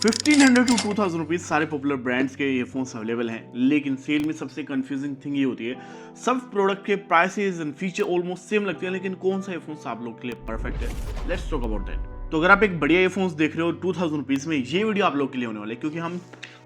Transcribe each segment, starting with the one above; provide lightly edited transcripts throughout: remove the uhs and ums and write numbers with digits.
1500 to 2000 rupees सारे popular brands के earphones available हैं, लेकिन सेल में सबसे कंफ्यूजिंग थिंग ये होती है सब प्रोडक्ट के prices and feature almost same लगते हैं, लेकिन कौन सा ईयरफोन्स आप लोग के लिए परफेक्ट है, लेट्स टॉक अबाउट दैट। तो अगर आप एक बढ़िया ईयरफोन्स देख रहे हो 2000 रुपीज में, ये वीडियो आप लोग के लिए होने वाला है, क्योंकि हम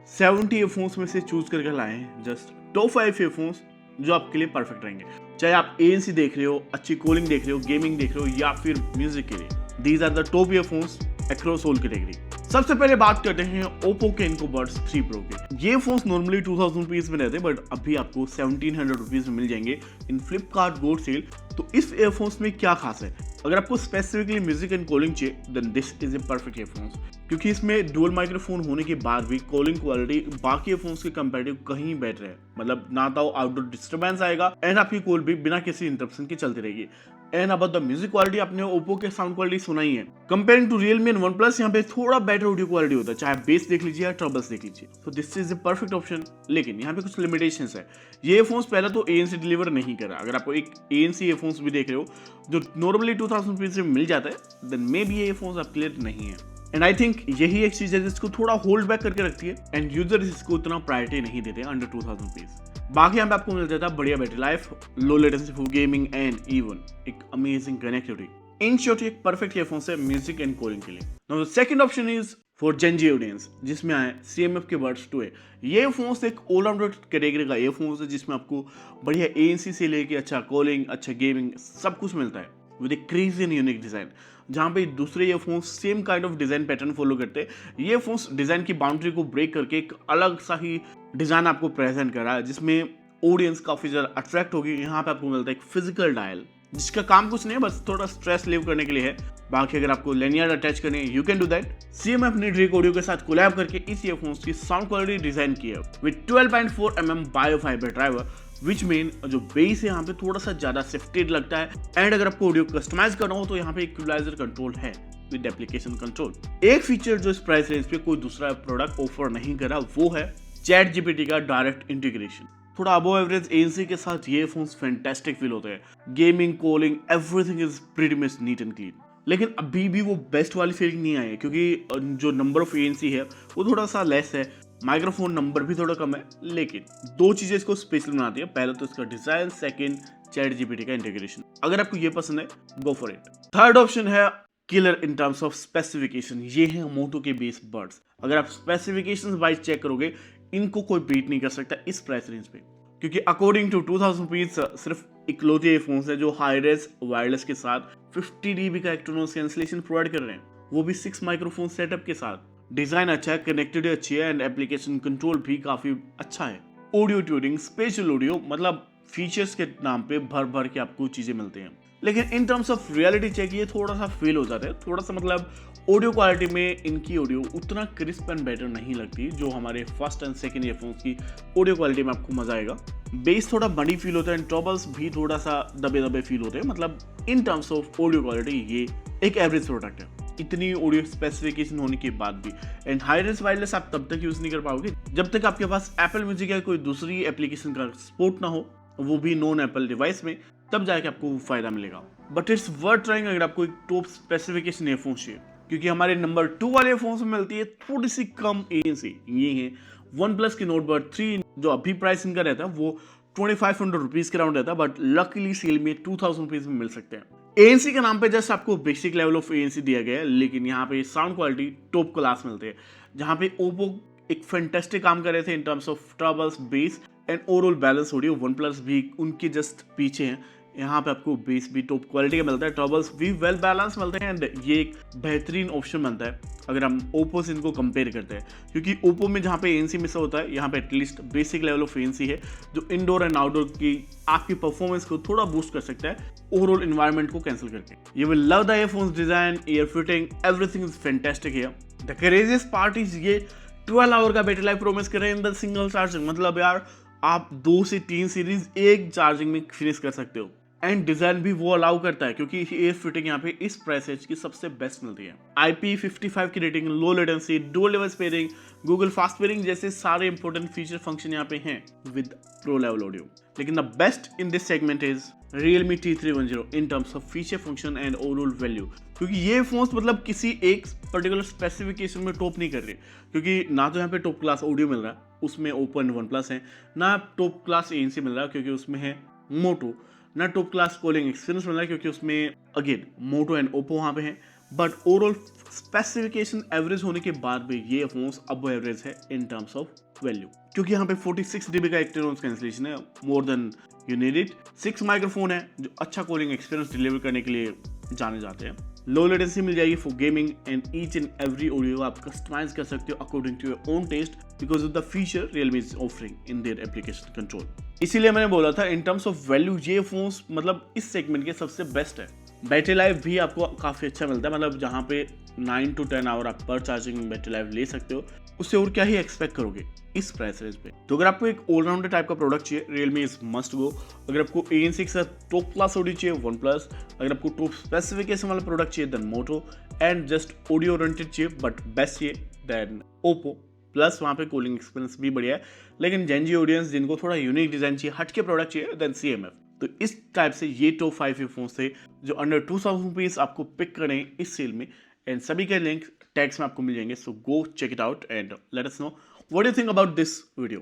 70 ईयरफोन्स में से चूज करके लाए हैं जस्ट टॉप 5 ईयरफोन्स जो आपके लिए परफेक्ट रहेंगे। चाहे आप ANC देख रहे हो, अच्छी कूलिंग देख रहे हो, गेमिंग देख रहे हो, या फिर म्यूजिक के लिए, these are the top earphones across all category. सबसे पहले बात करते हैं ओप्पो के इनको बड्स 3 प्रो के। ये फोन्स नॉर्मली 2000 रुपीज में रहते हैं, बट अभी आपको 1700 रुपीज में मिल जाएंगे इन फ्लिपकार्ट गोल्ड सेल। तो इस ईयरफोन्स में क्या खास है? अगर आपको स्पेसिफिकली म्यूजिक एंड कॉलिंग चाहिए, then this is a perfect earphones, क्योंकि इसमें डुअल माइक्रोफोन होने के बाद भी कॉलिंग क्वालिटी बाकी ईयरफोन्स के कंपैरेटिव कहीं बेटर है। मतलब ना तो आउटडोर डिस्टर्बेंस आएगा एंड आपकी कॉल भी बिना किसी इंटरप्शन के चलती रहेगी। And about the music quality, आपने ओप्पो के साउंड क्वालिटी सुना ही है। Comparing to Realme and OnePlus, यहाँ पे थोड़ा बेटर ऑडियो क्वालिटी होता है, चाहे बेस देख लीजिए या ट्रबल्स देख लीजिए। तो this is a perfect option, लेकिन यहाँ पे कुछ लिमिटेशंस है। ये फोन्स पहले तो ANC डिलीवर नहीं कर रहा। अगर आपको एक ANC ईयरफोन्स भी देख रहे हो जो नॉर्मली 2000 रुपीज में मिल जाता है, देन मे बी ये फोन्स आप क्लियर नहीं है। एंड आई थिंक यही एक चीज है जिसको थोड़ा होल्ड बैक करके रखती है, एंड यूजर्स इसको उतना प्रायोरिटी नहीं देते अंडर 2000 रुपीज। बाकी यहाँ पे आपको मिल जाता है बढ़िया battery life, low latency for gaming and even एक अमेजिंग कनेक्टिविटी। इन शॉर्ट एक परफेक्ट ईयरफोन्स है म्यूजिक एंड कॉलिंग के लिए। Now the second option is for Gen Z audience, जिसमें आए CMF के बड्स 2 है। ये फोन्स एक ऑलराउंडर कैटेगरी का ईयरफोन्स है, जिसमें आपको बढ़िया ANC से लेके अच्छा कॉलिंग, अच्छा गेमिंग सब कुछ मिलता है with A crazy and unique design. जहाँ पे दूसरे earphones same kind of design pattern follow करते हैं, ये फोन्स डिजाइन की बाउंड्री को ब्रेक करके एक अलग सा ही डिजाइन आपको प्रेजेंट कर रहा है, जिसमें ऑडियंस काफी ज्यादा अट्रैक्ट होगी। यहाँ पे आपको मिलता है एक फिजिकल डायल, जिसका काम कुछ नहीं है, बस थोड़ा स्ट्रेस लिव करने के लिए है। बाकी अगर आपको लैनियर्ड अटैच करने हैं, you can do that. CMF ने ड्रेक ऑडियो के साथ कोलैब करके इस ईयरफोन्स की साउंड क्वालिटी डिजाइन की है with 12.4 mm biofiber driver, which mean जो बेस है यहाँ पे थोड़ा सा ज्यादा शिफ्टेड लगता है। एंड अगर आपको ऑडियो कस्टमाइज करना हो तो यहाँ पे इक्वलाइजर कंट्रोल है विद एप्लीकेशन कंट्रोल। एक फीचर जो इस प्राइस रेंज पे कोई दूसरा प्रोडक्ट ऑफर नहीं कर रहा, वो है ChatGPT का डायरेक्ट इंटीग्रेशन। थोड़ा अबव एवरेज ANC के साथ ये फोन्स फैंटास्टिक फील होते हैं। Gaming, calling, everything is pretty much neat and clean. लेकिन अभी भी वो बेस्ट वाली फीलिंग नहीं आई है, क्योंकि जो नंबर ऑफ ANC है वो थोड़ा सा लेस है, माइक्रोफोन नंबर भी थोड़ा कम है। लेकिन दो चीजें इसको स्पेशल बनाती है, पहले तो इसका डिजाइन, सेकंड ChatGPT का इंटीग्रेशन। अगर आपको ये पसंद है, go for it. Third option है killer in terms of specification, ये है मोटो के बेस बड्स। अगर आप स्पेसिफिकेशन वाइज चेक करोगे, इनको कोई बीट नहीं कर सकता इस प्राइस रेंज पे, क्योंकि अकॉर्डिंग टू 2000 रुपीज सिर्फ इकलौते ईयरफोन्स है जो हाई रेस वायरलेस के साथ 50 dB का एक्सटर्नल कैंसलेशन प्रोवाइड कर रहे हैं, वो भी 6 माइक्रोफोन सेटअप के साथ। डिजाइन अच्छा है, कनेक्टिविटी अच्छी है, एंड एप्लीकेशन कंट्रोल भी काफी अच्छा है। ऑडियो ट्यूनिंग, स्पेशल ऑडियो, मतलब फीचर्स के नाम पे भर भर के आपको चीजें मिलती हैं। लेकिन in terms of reality check ये थोड़ा सा फेल हो जाता है, थोड़ा सा मतलब ऑडियो क्वालिटी में इनकी ऑडियो उतना क्रिस्प एंड बेटर नहीं लगती जो हमारे फर्स्ट एंड सेकंड ईयरफोन्स की ऑडियो क्वालिटी में आपको मजा आएगा। बेस थोड़ा बड़ी फील होता है एंड ट्रबल्स भी थोड़ा सा दबे दबे फील होते हैं। मतलब इन टर्म्स ऑफ ऑडियो क्वालिटी ये एक एवरेज प्रोडक्ट है, इतनी ऑडियो स्पेसिफिकेशन होने के बाद भी। एंड हाई रेस वायरलेस आप तब तक यूज नहीं कर पाओगे जब तक आपके पास एप्पल म्यूजिक या कोई दूसरी एप्लीकेशन का सपोर्ट ना हो, वो भी नॉन एप्पल डिवाइस में, तब जाके आपको फायदा मिलेगा। बट इट्स वर्थ ट्राइंग अगर आपको एक टॉप स्पेसिफिकेशन ईयरफोन चाहिए, क्योंकि हमारे नंबर 2 वाले ईयरफोन्स में मिलती है थोड़ी सी कम ANC। ये है वन प्लस की नोट बड 3, जो अभी प्राइस इनका रहता है वो 2500 रुपीज के राउंड रहता है, बट लकीली सेल में 2000 रुपीज में मिल सकते हैं। ANC के नाम पे जस्ट आपको बेसिक लेवल ऑफ ANC दिया गया है, लेकिन यहाँ पे साउंड क्वालिटी टॉप क्लास मिलते हैं। जहाँ पे ओप्पो एक फैंटास्टिक काम कर रहे थे इन terms of troubles, base and overall balance audio, one plus भी उनके जस्ट पीछे हैं। यहाँ पे आपको बेस भी टॉप क्वालिटी का मिलता है, ट्रबल्स भी वेल बैलेंस मिलते हैं, एंड ये एक बेहतरीन ऑप्शन बनता है अगर हम ओप्पो से इनको कंपेयर करते हैं। क्योंकि ओप्पो में जहाँ पे ANC मिस होता है, यहाँ पे at least basic level of ANC है जो इंडोर एंड आउटडोर की आपकी परफॉर्मेंस को थोड़ा बूस्ट कर सकता है ओवरऑल एनवायरनमेंट को कैंसिल करके। You will love the earphones design, year fitting, everything is fantastic here. The craziest part is ये 12 आवर का बैटरी लाइफ प्रोमिस कर रहे हैं इन द सिंगल चार्जिंग। मतलब यार आप 2 से 3 सीरीज एक चार्जिंग में फिनिश कर सकते हो। एंड डिजाइन भी वो अलाउ करता है क्योंकि एयर फिटिंग यहाँ पे इस प्राइस रेंज की सबसे बेस्ट मिलती है। IP55 की rating, low latency, dual level pairing, Google fast pairing जैसे सारे इंपॉर्टेंट फीचर फंक्शन यहाँ पे हैं विद प्रो लेवल ऑडियो। लेकिन the best in this segment is Realme T310 in terms of feature function and overall value, क्योंकि ये phones मतलब किसी एक पर्टिकुलर स्पेसिफिकेशन में टॉप नहीं कर रहे, क्योंकि ना तो यहाँ पे टॉप क्लास ऑडियो मिल रहा है, उसमें ओप्पो एंड वन प्लस है, ना टॉप क्लास ANC मिल रहा है क्योंकि उसमें है मोटो, ना टॉप क्लास कॉलिंग एक्सपीरियंस मिल रहा है क्योंकि उसमें अगेन मोटो एंड ओप्पो वहाँ पे है। बट ओवरऑल स्पेसिफिकेशन एवरेज होने के बाद भी ये फोन्स अब एवरेज है इन टर्म्स ऑफ वैल्यू, क्योंकि यहाँ पे 46 dB का एक्टिव नॉइस कैंसिलेशन है, more than you need it. 6 microphone है जो अच्छा कॉलिंग एक्सपीरियंस डिलीवर करने के लिए जाने जाते हैं। लो लेटेंसी मिल जाएगी for gaming and each and every audio आप कस्टमाइज कर सकते हो according to your own taste because of the feature Realme is offering in their application control. इसीलिए मैंने बोला था इन टर्म्स ऑफ वैल्यू ये फोन्स मतलब इस सेगमेंट के सबसे बेस्ट है। बैटरी लाइफ भी आपको काफ़ी अच्छा मिलता है, मतलब जहाँ पे 9 to 10 आवर आप पर चार्जिंग बैटरी लाइफ ले सकते हो, उससे और क्या ही एक्सपेक्ट करोगे इस प्राइस रेंज पे। तो अगर आपको एक ऑलराउंडर टाइप का प्रोडक्ट चाहिए, Realme इज मस्ट गो। अगर आपको ANC के साथ टॉप क्लास ऑडियो चाहिए, वन प्लस। अगर आपको टॉप स्पेसिफिकेशन वाला प्रोडक्ट चाहिए then Moto, and just audio oriented चाहिए बट बेस्ट चाहिए देन ओप्पो। प्लस वहाँ पे कूलिंग एक्सपीरियंस भी बढ़िया है, लेकिन जेनजी ऑडियंस जिनको थोड़ा यूनिक डिजाइन चाहिए, हटके प्रोडक्ट चाहिए देन CMF। तो इस टाइप से ये टॉप 5 फोन्स थे जो अंडर 2000 रुपीज आपको पिक करें इस सेल में, एंड सभी के लिंक टैग्स में आपको मिल जाएंगे। So go check it out and let us know what you think about this video.